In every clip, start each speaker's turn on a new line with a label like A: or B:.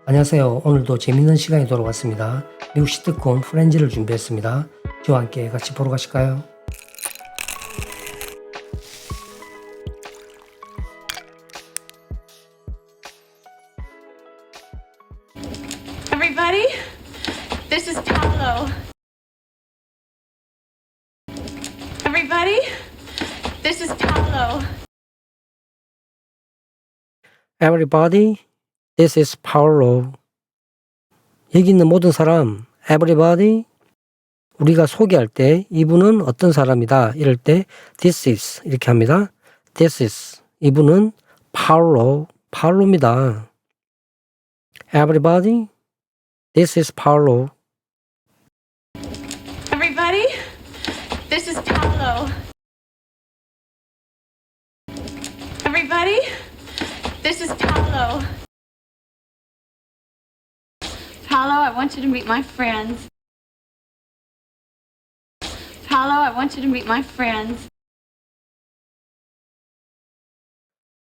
A: 안녕하세요. 오늘도 재밌는 시간이 돌아왔습니다. 미국 시트콤 프렌즈를 준비했습니다. 저와 함께 같이 보러 가실까요?
B: Everybody, this is Paolo. Everybody, this is Paolo.
A: Everybody, this is Paolo. 여기 있는 모든 사람, everybody. 우리가 소개할 때 이분은 어떤 사람이다 이럴 때 this is 이렇게 합니다. This is. 이분은 파울로입니다. Everybody, this is Paolo.
B: Everybody, this is Paolo. Everybody, this is Paolo. Paolo, I want you to meet my friends. Paolo, I want you to meet my friends.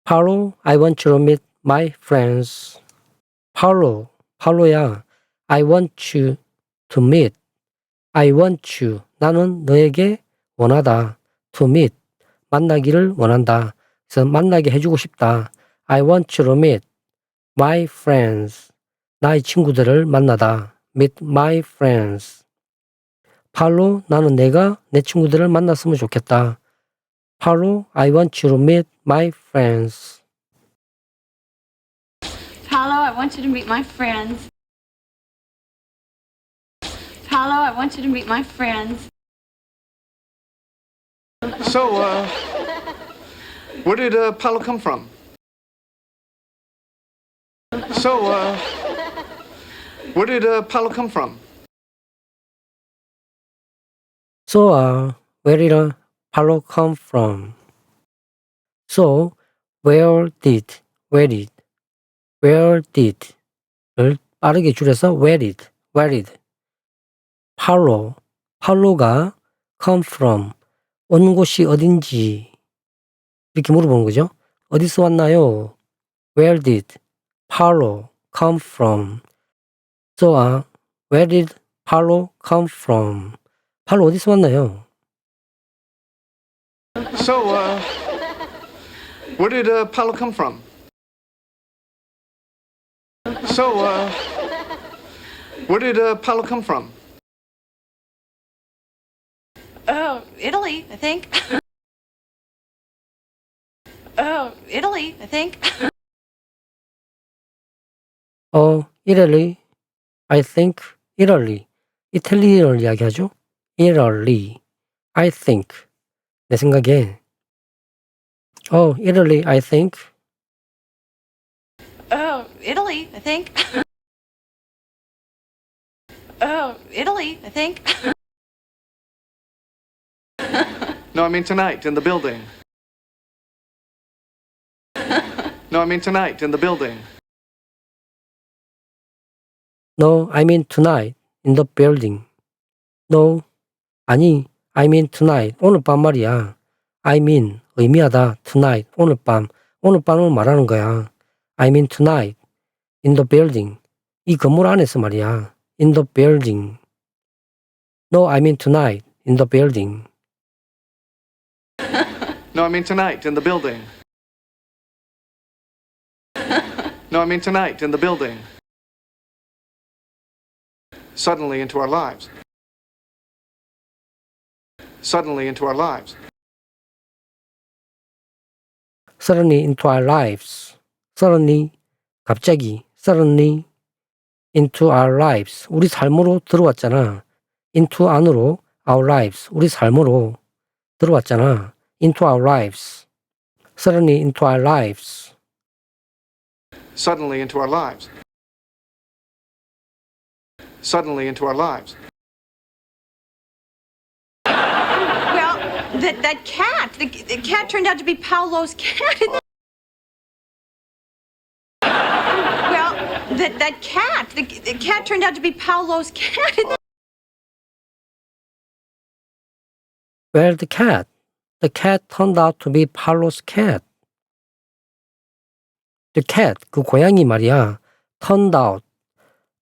A: Paolo, I want you to meet my friends. 파울로야, I want you to meet. I want you, 나는 너에게 원하다. To meet, 만나기를 원한다. 그래서 만나게 해주고 싶다. I want you to meet my friends. 나의 친구들을 만나다. Meet my friends. 파울로, 나는 내가 내 친구들을 만났으면 좋겠다. 파울로, I want you to meet my friends.
B: Paolo, I want you to meet my friends. Paolo, I want you to meet my friends.
C: So, where did Paolo come from? So, where did Paolo come from?
A: So, where did Paolo come from? So, where did 를 빠르게 줄여서 where did 파울로가 come from 온 곳이 어딘지 이렇게 물어보는 거죠. 어디서 왔나요? Where did Paolo come from? So, where did Paolo come from? 파울로 어디서 왔나요?
C: So, where did Paolo come from? So, where did Paolo come from?
B: Oh, Italy, I think. Oh, Italy, I think.
A: Italy. I think Italy. 이탈리아를 이야기하죠. Italy. I think. 내 생각에. Italy, I think.
B: Oh, Italy, I think. Oh, Italy, I think.
C: No, I mean tonight in the building. No, I mean tonight in the building.
A: No, I mean tonight in the building. No, 아니, I mean tonight. 오늘 밤 말이야. I mean, 의미하다. Tonight, 오늘 밤. 오늘 밤을 말하는 거야. I mean tonight in the building. 이 건물 안에서 말이야. In the building. No, I mean tonight in the building.
C: No, I mean tonight in the building. No, I mean tonight in the building. Suddenly into our lives. Suddenly into our lives.
A: Suddenly into our lives. Suddenly, 갑자기. Suddenly into our lives. 우리 삶으로 들어왔잖아. into 안으로 our lives. 우리 삶으로 들어왔잖아. into our lives. Suddenly into our lives.
C: Suddenly into our lives. Suddenly into our lives.
B: Well, that cat, the cat turned out to be Paolo's cat. Well, that cat, the cat turned out to be Paolo's cat.
A: Well, the cat turned out to be Paolo's cat. The cat, 그 고양이 말이야. turned out.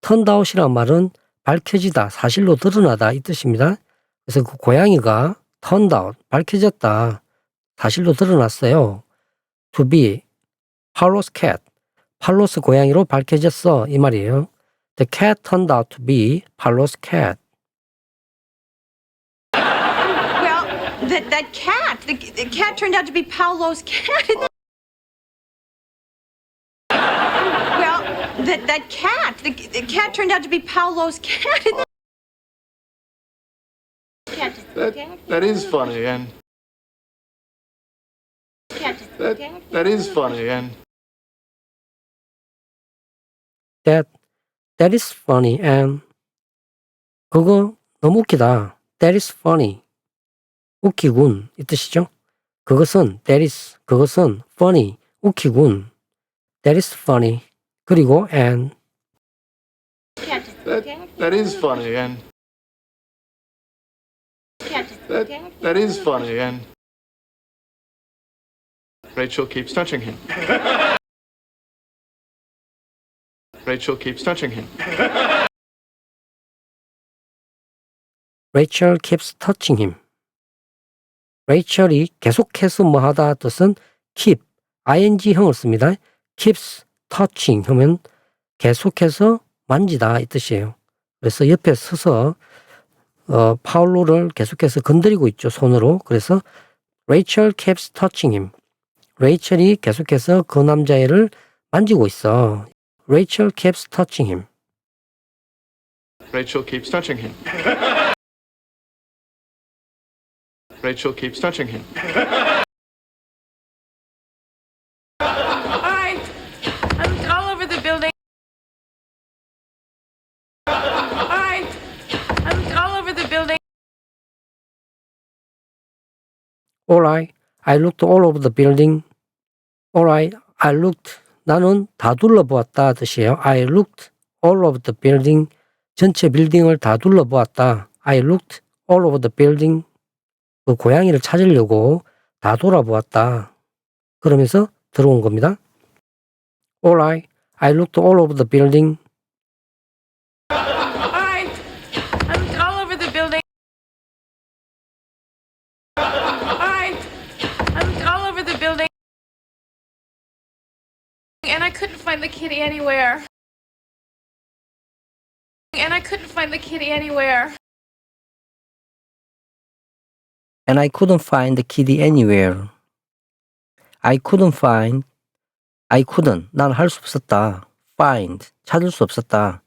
A: turned out이란 말은 밝혀지다, 사실로 드러나다 이 뜻입니다. 그래서 그 고양이가 turned out, 밝혀졌다, 사실로 드러났어요. to be Paul's cat. 팔로스 고양이로 밝혀졌어 이 말이에요. The cat turned out to be Paul's cat.
B: Well, that cat, the cat turned out to be Paolo's cat. Well, that cat, the cat turned out to be Paolo's cat.
C: That is funny, and that is funny, and
A: That is funny and 그거 너무 웃기다. That is funny. 웃기군 이 뜻이죠. 그것은 그것은 funny 웃기군. That is funny. 그리고 and
C: that is funny, and that is funny, and Rachel keeps touching him. Rachel keeps touching him.
A: Rachel keeps touching him. 레이첼이 계속해서 뭐하다 뜻은 keep, ing형을 씁니다. keeps touching 하면 계속해서 만지다 이 뜻이에요. 그래서 옆에 서서 파울로를 계속해서 건드리고 있죠, 손으로. 그래서 Rachel keeps touching him. 레이첼이 계속해서 그 남자애를 만지고 있어. Rachel keeps touching him.
C: Rachel keeps touching him. Rachel keeps touching him.
B: I'm all over the building. I'm all over the building.
A: Alright, I looked all over the building. Alright, I looked. 나는 다 둘러보았다 뜻이에요. I looked all over the building. 전체 빌딩을 다 둘러보았다. I looked all over the building. 그 고양이를 찾으려고 다 돌아보았다. 그러면서 들어온 겁니다. Alright, I looked all over the building.
B: I'm all over the building. I'm all over the building. And I couldn't find the kitty anywhere. And I couldn't find the kitty anywhere.
A: And I couldn't find the kitty anywhere. I couldn't. 난 할 수 없었다. Find. 찾을 수 없었다.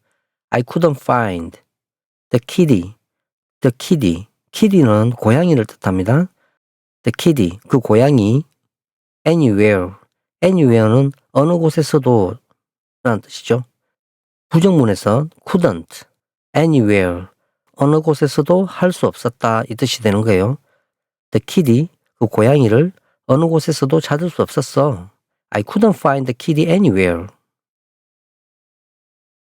A: I couldn't find the kitty. kitty는 고양이를 뜻합니다. The kitty. 그 고양이. anywhere는 어느 곳에서도 라는 뜻이죠. 부정문에서 couldn't, anywhere, 어느 곳에서도 할 수 없었다 이 뜻이 되는 거예요. The kitty, 그 고양이를 어느 곳에서도 찾을 수 없었어. I couldn't find the kitty anywhere.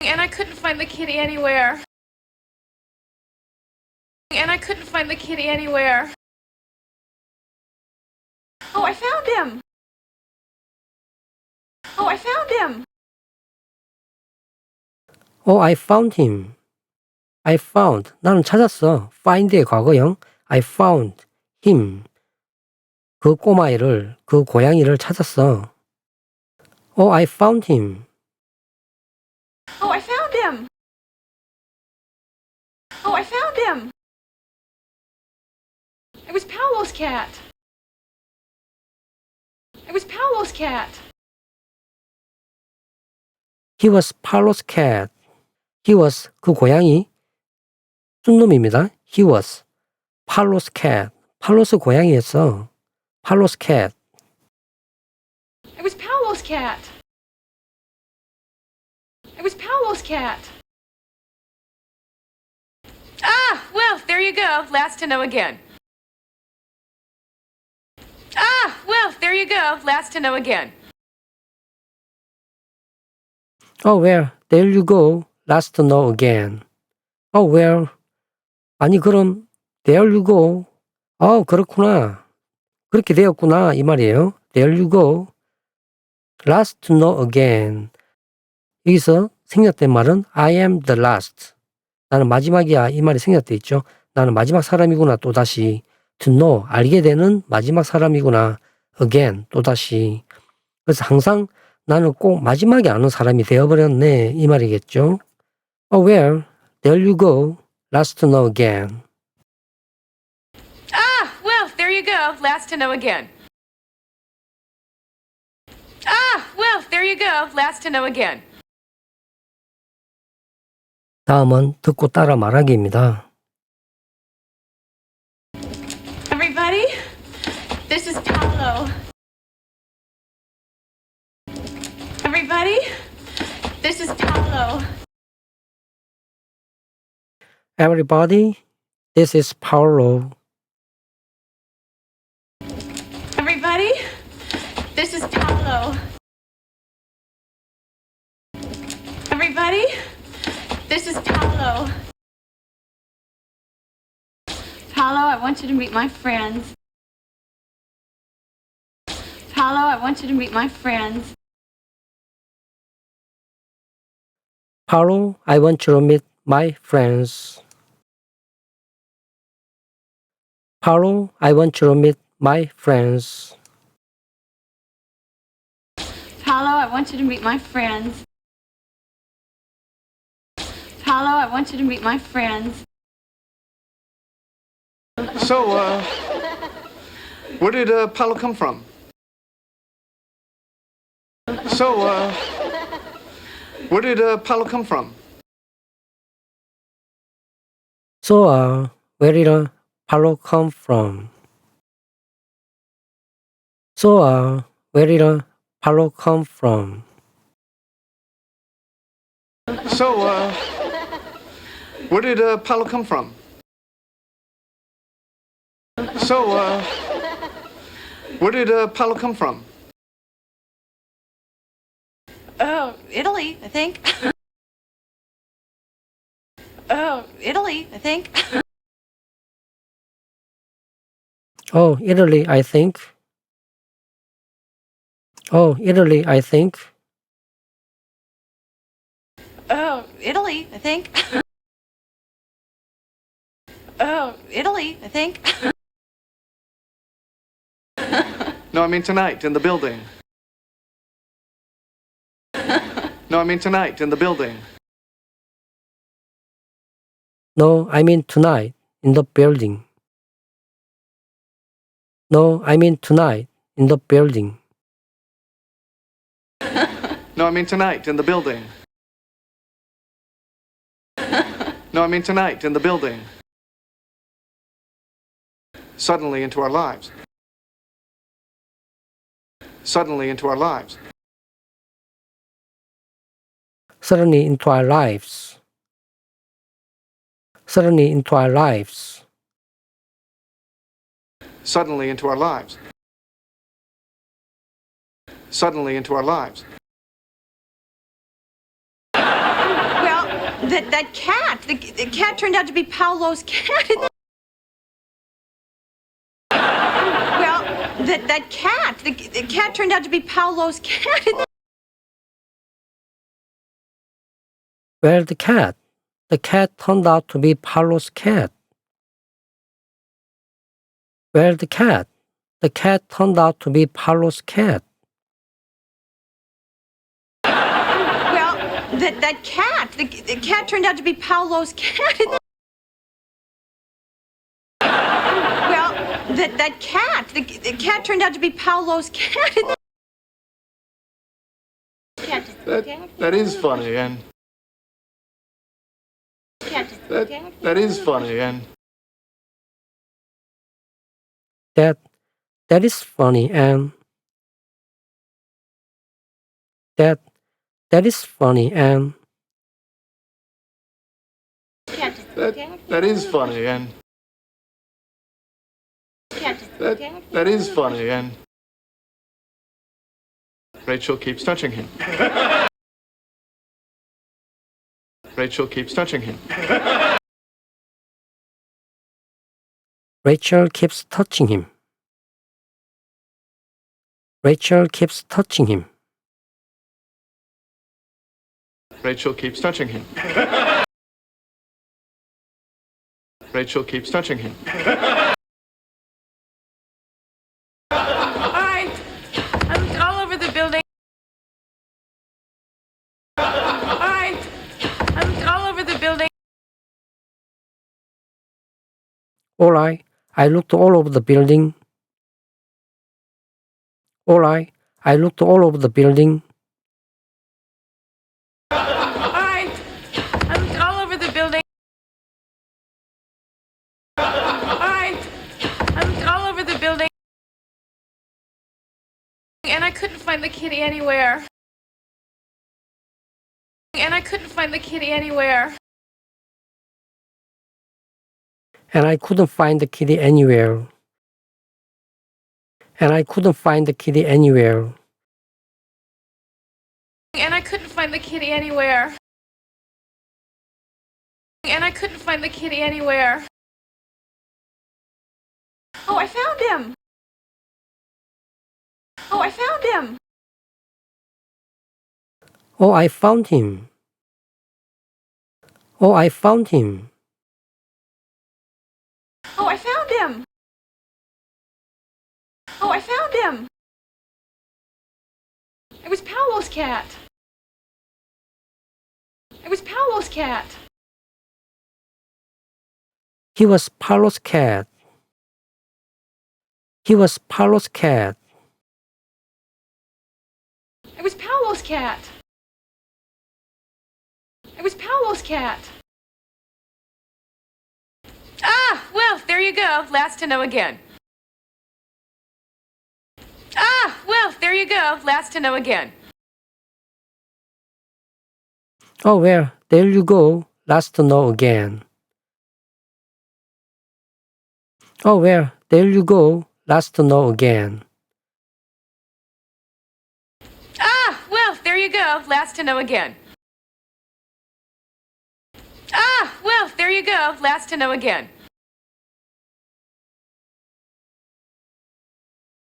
B: And I couldn't find the kitty anywhere. And I couldn't find the kitty anywhere. Oh, I found him. Oh, I found him.
A: Oh, I found him. I found. 나는 찾았어. find의 과거형. I found him. 그 꼬마애를, 그 고양이를 찾았어. Oh, I found him.
B: Oh, I found him. Oh, I found him. It was Paolo's cat. It was Paolo's cat.
A: He was Paolo's cat. He was 그 고양이 순놈입니다. He was Paolo's cat. 팔로스 고양이였어. Paolo's cat.
B: It was Paolo's cat. It was Paolo's cat. Ah, well, there you go. Last to know again. Ah, well, there you go. Last to know again.
A: Oh, well, there you go. Last to know again. Oh, well. 아니, 그럼, there you go. 그렇구나. 그렇게 되었구나. 이 말이에요. There you go. Last to know again. 여기서 생략된 말은 I am the last. 나는 마지막이야. 이 말이 생략돼 있죠. 나는 마지막 사람이구나. 또다시. to know. 알게 되는 마지막 사람이구나. again. 또다시. 그래서 항상 나는 꼭 마지막에 아는 사람이 되어버렸네. 이 말이겠죠. Oh well, there you go. last to know again.
D: Ah, well, there you go. Last to know again. Ah, well, there you go. Last to know again.
A: 다음은 듣고 따라 말하기입니다.
B: Everybody, this is Paolo. Everybody, this is Paolo.
A: Everybody, this is Paolo.
B: Everybody, this is Paolo. Everybody, this is Paolo. Paolo, I want you to meet my friends. Paolo, I want you to meet my friends.
A: Paolo, I want you to meet my friends. Paolo, I want you to meet my friends.
B: Paolo, I want you to meet my friends. Paolo, I want you to meet my friends.
C: So, where did Paolo come from? So, where did Paolo come from?
A: So, where did Paolo come from? So, where did Paolo come from?
C: So, where did Paolo come from? So, where did Paolo come from?
B: Oh, Italy, I think. Oh, Italy, I think.
A: Oh, Italy, I think. Oh, Italy, I think.
B: Oh, Italy, I think. Oh, Italy, I think.
C: No, I mean tonight in the building. No, I mean tonight in the building.
A: No, I mean tonight in the building. No, I mean tonight in the building.
C: No, I mean tonight in the building. No, I mean tonight in the building. Suddenly into our lives. Suddenly into our lives.
A: Suddenly into our lives. Suddenly into our lives.
C: Suddenly into our lives. Suddenly into our lives.
B: Well, that cat, the cat turned out to be Paolo's cat. Well, that cat, the cat turned out to be Paolo's cat.
A: Well, the cat turned out to be Paolo's cat. Well, the cat turned out to be Paolo's cat.
B: Well, that cat, the cat turned out to be Paolo's cat. Well, that cat, the cat turned out to be Paolo's cat.
C: That is funny, and that is funny, and
A: That is funny, and that is funny, and
C: that is funny, and that is funny, and Rachel keeps touching him. Rachel keeps touching him.
A: Rachel keeps touching him. Rachel keeps touching him.
C: Rachel keeps touching him. Rachel keeps touching him.
D: I looked all over the building. I looked all over the building.
A: All right, I looked all over the building. All right, I looked all over the building.
D: I looked all over the building. I looked all over the building. And I couldn't find the kitty anywhere. And I couldn't find the kitty anywhere.
A: And I couldn't find the kitty anywhere. And I couldn't find the kitty anywhere.
D: And I couldn't find the kitty anywhere. And I couldn't find the kitty anywhere.
B: Oh, I found him. Oh, I found him.
A: Oh, I found him. Oh, I found him.
B: Oh, I found him. Oh, I found him. It was Paolo's cat. It was Paolo's cat.
A: He was Paolo's cat. He was Paolo's cat.
B: It was Paolo's cat. It was Paolo's cat.
D: Ah, well, there you go. Last to know again. Ah, well, there you go. Last to know again.
A: Oh, well, there you go. Last to know again. Oh, well, there you go. Last to know again.
D: Ah, well, there you go. Last to know again. Ah, well, there you go. Last to know again.